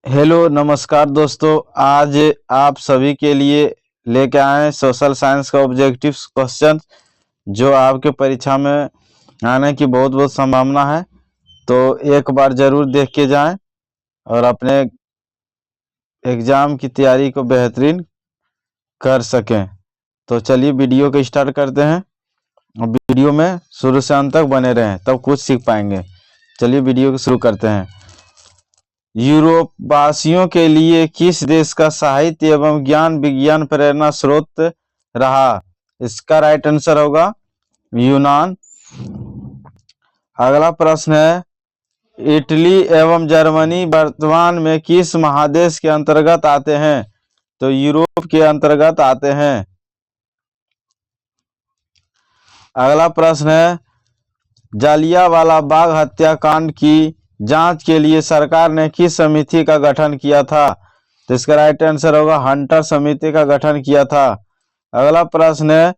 Hello नमस्कार दोस्तों। आज आप सभी के लिए लेके आए हैं सोशल साइंस का ऑब्जेक्टिव क्वेश्चन जो आपके परीक्षा में आने की बहुत बहुत संभावना है। तो एक बार ज़रूर देख के जाएं और अपने एग्ज़ाम की तैयारी को बेहतरीन कर सकें। तो चलिए वीडियो को स्टार्ट करते हैं। वीडियो में शुरू से अंत तक बने रहें तब कुछ सीख पाएंगे। चलिए वीडियो को शुरू करते हैं। यूरोप वासियों के लिए किस देश का साहित्य एवं ज्ञान विज्ञान प्रेरणा स्रोत रहा? इसका राइट आंसर होगा यूनान। अगला प्रश्न है, इटली एवं जर्मनी वर्तमान में किस महादेश के अंतर्गत आते हैं? तो यूरोप के अंतर्गत आते हैं। अगला प्रश्न है, जालियांवाला बाग हत्याकांड की जांच के लिए सरकार ने किस समिति का गठन किया था? तो इसका राइट आंसर होगा हंटर समिति का गठन किया था। अगला प्रश्न है,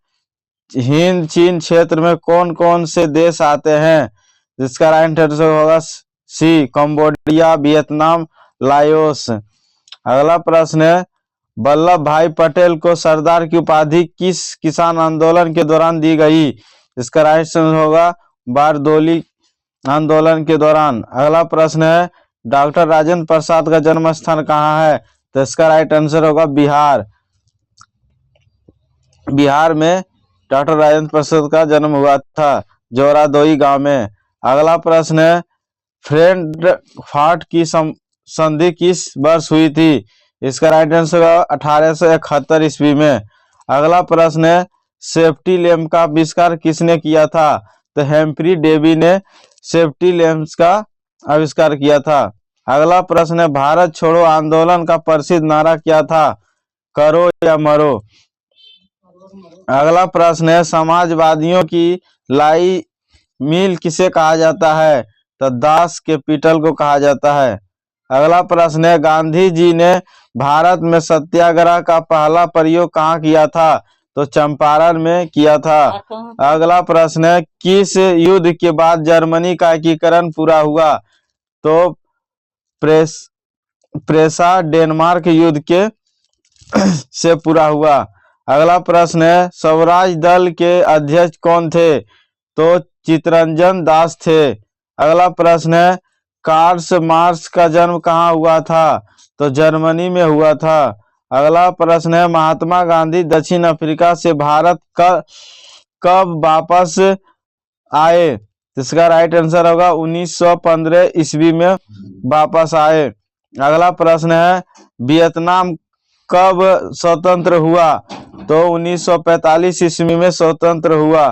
हिंद चीन क्षेत्र में कौन कौन से देश आते हैं? जिसका राइट आंसर होगा सी कंबोडिया, वियतनाम, लाओस। अगला प्रश्न है, वल्लभ भाई पटेल को सरदार की उपाधि किस किसान आंदोलन के दौरान दी गई? इसका राइट आंसर होगा बारदोली आंदोलन के दौरान। अगला प्रश्न है, डॉक्टर राजेंद्र प्रसाद का जन्म स्थान कहाँ है? तो इसका राइट आंसर होगा बिहार। बिहार में डॉक्टर राजेंद्र प्रसाद का जन्म हुआ था, जोरादोई गांव में। अगला प्रश्न है, फ्रेंडफर्ट की संधि किस वर्ष हुई थी? इसका राइट आंसर होगा 1871 ईस्वी में। अगला प्रश्न है, सेफ्टी लैंप का आविष्कार किसने किया था? तो हेम्फ्री डेवी ने सेफ्टी लैंप्स का आविष्कार किया था। अगला प्रश्न है, भारत छोड़ो आंदोलन का प्रसिद्ध नारा क्या था? करो या मरो। अगला प्रश्न है, समाजवादियों की लाई मिल किसे कहा जाता है? तो दास कैपिटल को कहा जाता है। अगला प्रश्न है, गांधी जी ने भारत में सत्याग्रह का पहला प्रयोग कहाँ किया था? तो चंपारण में किया था। अगला प्रश्न है, किस युद्ध के बाद जर्मनी का एकीकरण पूरा हुआ? तो प्रेसा डेनमार्क युद्ध के से पूरा हुआ। अगला प्रश्न है, स्वराज दल के अध्यक्ष कौन थे? तो चित्तरंजन दास थे। अगला प्रश्न है, कार्ल मार्क्स का जन्म कहाँ हुआ था? तो जर्मनी में हुआ था। अगला प्रश्न है, महात्मा गांधी दक्षिण अफ्रीका से भारत कब वापस आए? इसका राइट आंसर होगा 1915 ईस्वी में वापस आए। अगला प्रश्न है, वियतनाम कब स्वतंत्र हुआ? तो 1945 ईस्वी में स्वतंत्र हुआ।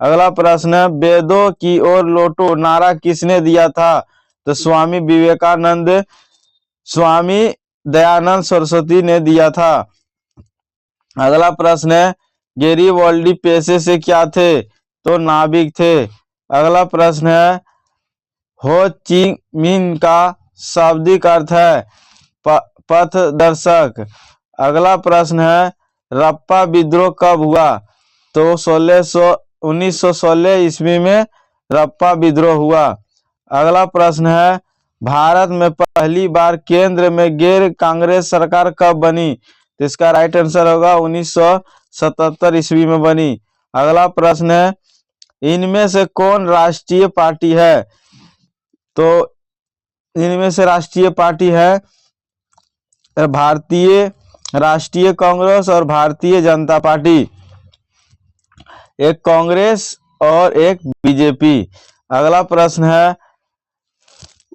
अगला प्रश्न है, वेदों की ओर लौटो नारा किसने दिया था? तो स्वामी विवेकानंद, स्वामी दयानंद सरस्वती ने दिया था। अगला प्रश्न है, गैरिबाल्डी पेशे से क्या थे? तो नाविक थे। अगला प्रश्न है, हो ची मिन का शाब्दिक अर्थ है पथ दर्शक। अगला प्रश्न है, रप्पा विद्रोह कब हुआ? तो 1916 ईस्वी में रप्पा विद्रोह हुआ। अगला प्रश्न है, भारत में पहली बार केंद्र में गैर कांग्रेस सरकार कब बनी? तो इसका राइट आंसर होगा 1977 ईस्वी में बनी। अगला प्रश्न है, इनमें से कौन राष्ट्रीय पार्टी है? तो इनमें से राष्ट्रीय पार्टी है भारतीय राष्ट्रीय कांग्रेस और भारतीय जनता पार्टी। एक कांग्रेस और एक बीजेपी। अगला प्रश्न है,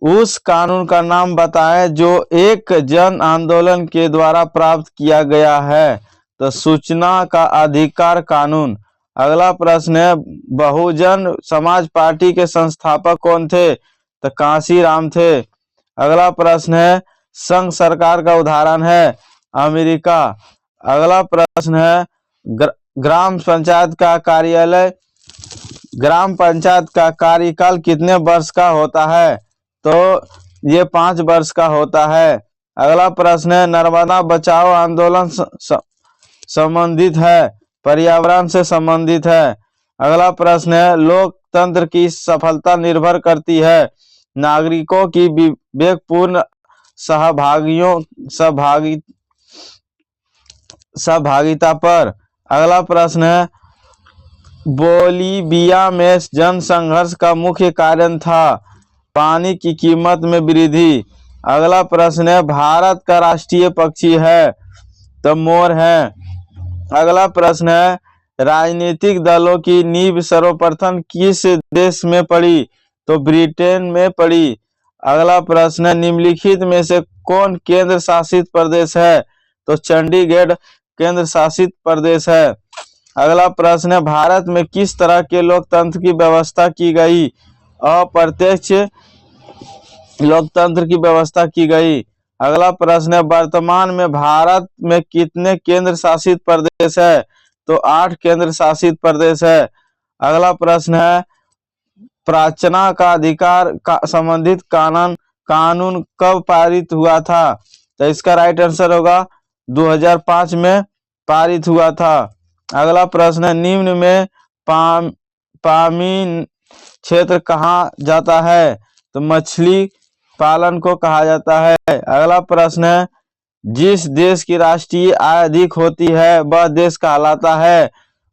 उस कानून का नाम बताएं जो एक जन आंदोलन के द्वारा प्राप्त किया गया है? तो सूचना का अधिकार कानून। अगला प्रश्न है, बहुजन समाज पार्टी के संस्थापक कौन थे? तो कांशीराम थे। अगला प्रश्न है, संघ सरकार का उदाहरण है अमेरिका। अगला प्रश्न है, ग्राम पंचायत का कार्यकाल कितने वर्ष का होता है? तो ये 5 वर्ष का होता है। अगला प्रश्न है, नर्मदा बचाओ आंदोलन संबंधित है पर्यावरण से संबंधित है। अगला प्रश्न है, लोकतंत्र की सफलता निर्भर करती है नागरिकों की विवेकपूर्ण सहभागी सहभागिता पर। अगला प्रश्न है, बोलीविया में जनसंघर्ष का मुख्य कारण था पानी की कीमत में वृद्धि। अगला प्रश्न है, भारत का राष्ट्रीय पक्षी है तो मोर है। अगला प्रश्न है, राजनीतिक दलों की नींव सर्वप्रथम किस देश में पड़ी तो ब्रिटेन में पड़ी। अगला प्रश्न है, निम्नलिखित में से कौन केंद्र शासित प्रदेश है तो चंडीगढ़ केंद्र शासित प्रदेश है। अगला प्रश्न है, भारत में किस तरह के लोकतंत्र की व्यवस्था की गई। अप्रत्यक्ष लोकतंत्र की व्यवस्था की गई। अगला प्रश्न है, वर्तमान में भारत में कितने केंद्र शासित प्रदेश है तो 8 केंद्र शासित प्रदेश है। अगला प्रश्न है, प्रार्थना का अधिकार का संबंधित कानून कब पारित हुआ था तो इसका राइट आंसर होगा 2005 में पारित हुआ था। अगला प्रश्न है, निम्न में पामीन क्षेत्र कहा जाता है तो मछली पालन को कहा जाता है। अगला प्रश्न है, जिस देश की राष्ट्रीय आय अधिक होती है वह देश कहलाता है,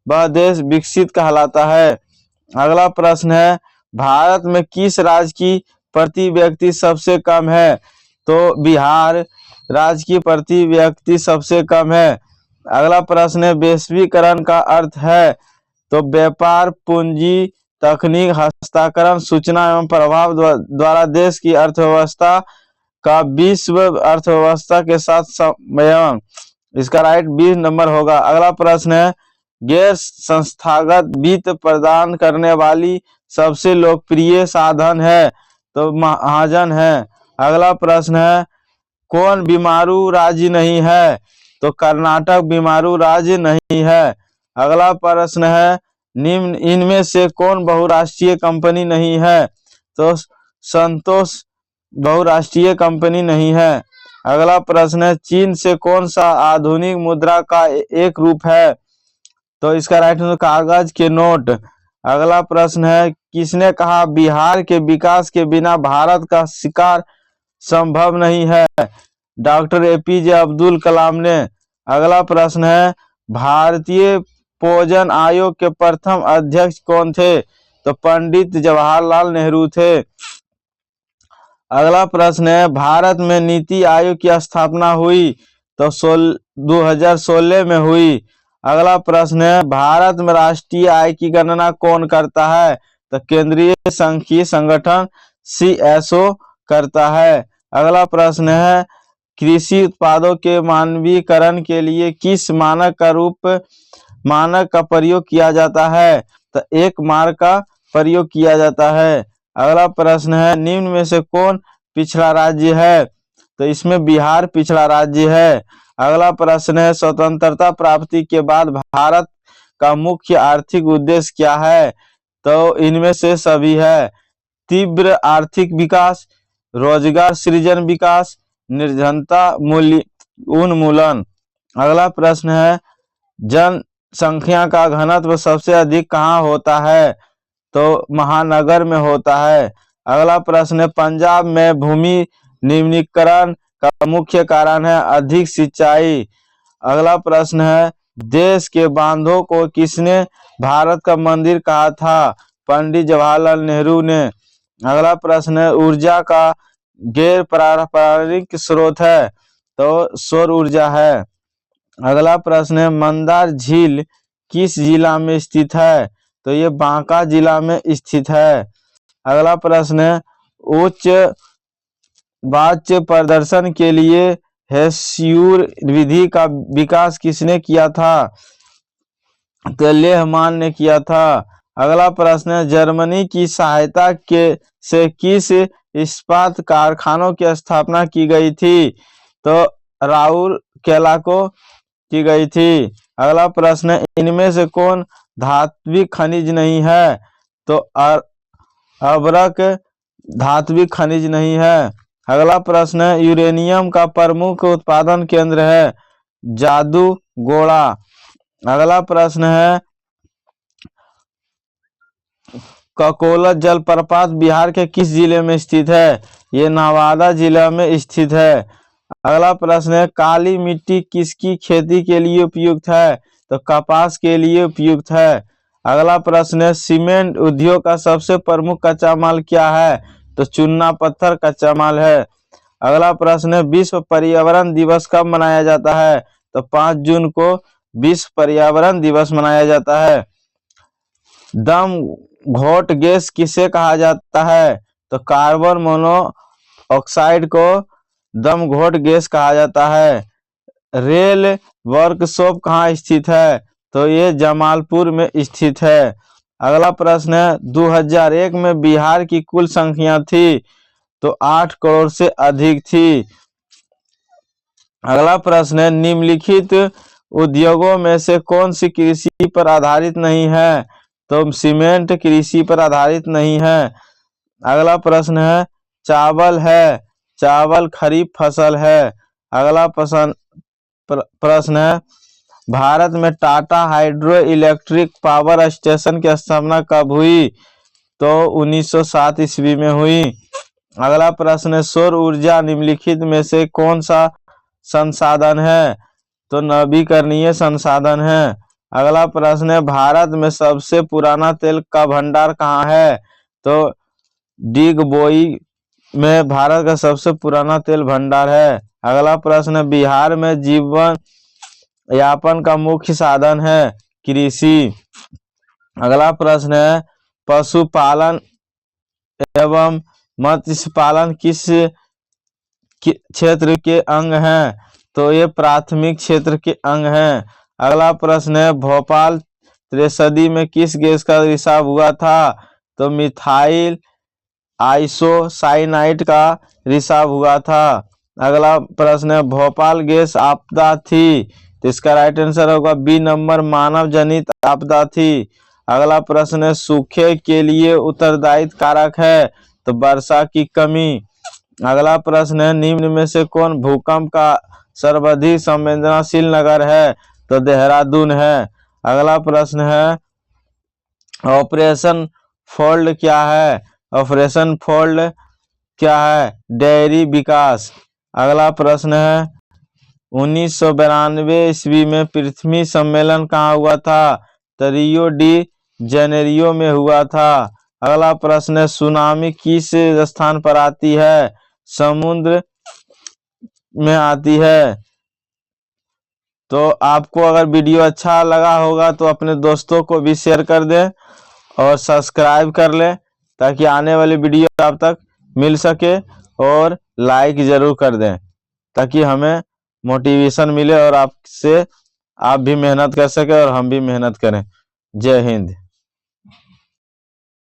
वह देश विकसित कहलाता है। अगला प्रश्न है, भारत में किस राज्य की प्रति व्यक्ति सबसे कम है तो बिहार राज्य की प्रति व्यक्ति सबसे कम है। अगला प्रश्न है, वैश्वीकरण का अर्थ है तो व्यापार, पूंजी, तकनीक, हस्तांतरण, सूचना एवं प्रभाव द्वारा देश की अर्थव्यवस्था का विश्व अर्थव्यवस्था के साथ समन्वय। इसका राइट 20 नंबर होगा। अगला प्रश्न है, गैर संस्थागत वित्त प्रदान करने वाली सबसे लोकप्रिय साधन है तो महाजन है। अगला प्रश्न है, कौन बीमारू राज्य नहीं है तो कर्नाटक बीमारू राज्य नहीं है। अगला प्रश्न है, निम्न इनमें से कौन बहुराष्ट्रीय कंपनी नहीं है तो संतोष बहुराष्ट्रीय कंपनी नहीं है। अगला प्रश्न है, चीन से कौन सा आधुनिक मुद्रा का एक रूप है तो इसका राइट आंसर कागज के नोट। अगला प्रश्न है, किसने कहा बिहार के विकास के बिना भारत का शिकार संभव नहीं है। डॉक्टर एपीजे अब्दुल कलाम ने। अगला प्रश्न है, भारतीय पोषण आयोग के प्रथम अध्यक्ष कौन थे तो पंडित जवाहरलाल नेहरू थे। अगला प्रश्न है, भारत में नीति आयोग की स्थापना हुई तो 2016 में हुई। अगला प्रश्न है, भारत में राष्ट्रीय आय की गणना कौन करता है तो केंद्रीय सांख्यिकी संगठन CSO करता है। अगला प्रश्न है, कृषि उत्पादों के मानकीकरण के लिए किस मानक का प्रयोग किया जाता है तो एक मार्क का प्रयोग किया जाता है। अगला प्रश्न है, निम्न में से कौन पिछड़ा राज्य है तो इसमें बिहार पिछड़ा राज्य है। अगला प्रश्न है, स्वतंत्रता प्राप्ति के बाद भारत का मुख्य आर्थिक उद्देश्य क्या है तो इनमें से सभी है, तीव्र आर्थिक विकास, रोजगार सृजन विकास, निर्धनता उन्मूलन। अगला प्रश्न है, जनसंख्या का घनत्व सबसे अधिक कहाँ होता है तो महानगर में होता है। अगला प्रश्न है, पंजाब में भूमि निम्नीकरण का मुख्य कारण है अधिक सिंचाई। अगला प्रश्न है, देश के बांधों को किसने भारत का मंदिर कहा था पंडित जवाहरलाल नेहरू ने। अगला प्रश्न है, ऊर्जा का गैर पारंपरिक स्रोत है तो सौर ऊर्जा है। अगला प्रश्न है, मंदार झील किस जिला में स्थित है तो ये बांका जिला में स्थित है। अगला प्रश्न है, उच्च वाच्य प्रदर्शन के लिए हेस्यूर विधि का विकास किसने किया था तो लेहमान ने किया था। अगला प्रश्न है, जर्मनी की सहायता से किस इस्पात कारखानों की स्थापना की गई थी तो राउरकेला को की गई थी। अगला प्रश्न है, इनमें से कौन धात्विक खनिज नहीं है तो अभ्रक धात्विक खनिज नहीं है। अगला प्रश्न है, यूरेनियम का प्रमुख उत्पादन केंद्र है जादूगोड़ा। अगला प्रश्न है, ककोलत जलप्रपात बिहार के किस जिले में स्थित है ये नवादा जिला में स्थित है। अगला प्रश्न है, काली मिट्टी किसकी खेती के लिए उपयुक्त है? तो कपास के लिए उपयुक्त है। अगला प्रश्न है, सीमेंट उद्योग का सबसे प्रमुख कच्चा माल क्या है? तो चूना पत्थर कच्चा माल है। अगला प्रश्न है, विश्व पर्यावरण दिवस कब मनाया जाता है? तो 5 जून को विश्व पर्यावरण दिवस मनाया जाता है। दम घोट गैस किसे कहा जाता है? तो कार्बन मोनोऑक्साइड को दम घोट गैस कहा जाता है। रेल वर्कशॉप कहाँ स्थित है? तो ये जमालपुर में स्थित है। अगला प्रश्न है, 2001 में बिहार की कुल संख्या थी? तो 8 करोड़ से अधिक थी। अगला प्रश्न है, निम्नलिखित उद्योगों में से कौन सी कृषि पर आधारित नहीं है? तो सीमेंट कृषि पर आधारित नहीं है। अगला प्रश्न है, चावल है, चावल खरीफ फसल है। अगला प्रश्न है, भारत में Tata hydro electric power station की स्थापना कब हुई? तो 1907 ईस्वी में हुई। अगला प्रश्न है, सौर ऊर्जा निम्नलिखित में से कौन सा संसाधन है? तो नवीकरणीय संसाधन है। अगला प्रश्न है, भारत में सबसे पुराना तेल का भंडार कहाँ है? तो डिगबोई में भारत का सबसे पुराना तेल भंडार है। अगला प्रश्न है, बिहार में जीवन यापन का मुख्य साधन है कृषि। अगला प्रश्न है, पशुपालन एवं मत्स्य पालन किस क्षेत्र के अंग हैं? तो ये प्राथमिक क्षेत्र के अंग हैं। अगला प्रश्न है, भोपाल त्रैसदी में किस गैस का रिसाव हुआ था? तो मिथाइल आइसोसाइनाइड का रिसाव हुआ था। अगला प्रश्न है, भोपाल गैस आपदा थी? तो इसका राइट आंसर होगा बी नंबर, मानव जनित आपदा थी। अगला प्रश्न है, सूखे के लिए उत्तरदायी कारक है? तो वर्षा की कमी। अगला प्रश्न है, निम्न में से कौन भूकंप का सर्वाधिक संवेदनशील नगर है? तो देहरादून है। अगला प्रश्न है, ऑपरेशन फोल्ड क्या है? ऑपरेशन फोल्ड क्या है? डेयरी विकास। अगला प्रश्न है, 1992 ईस्वी में पृथ्वी सम्मेलन कहाँ हुआ था? तो रियो डी जेनेरियो में हुआ था। अगला प्रश्न है, सुनामी किस स्थान पर आती है? समुद्र में आती है। तो आपको अगर वीडियो अच्छा लगा होगा तो अपने दोस्तों को भी शेयर कर दें और सब्सक्राइब कर लें ताकि आने वाली वीडियो आप तक मिल सके, और लाइक जरूर कर दें ताकि हमें मोटिवेशन मिले और आपसे आप भी मेहनत कर सके और हम भी मेहनत करें। जय हिंद।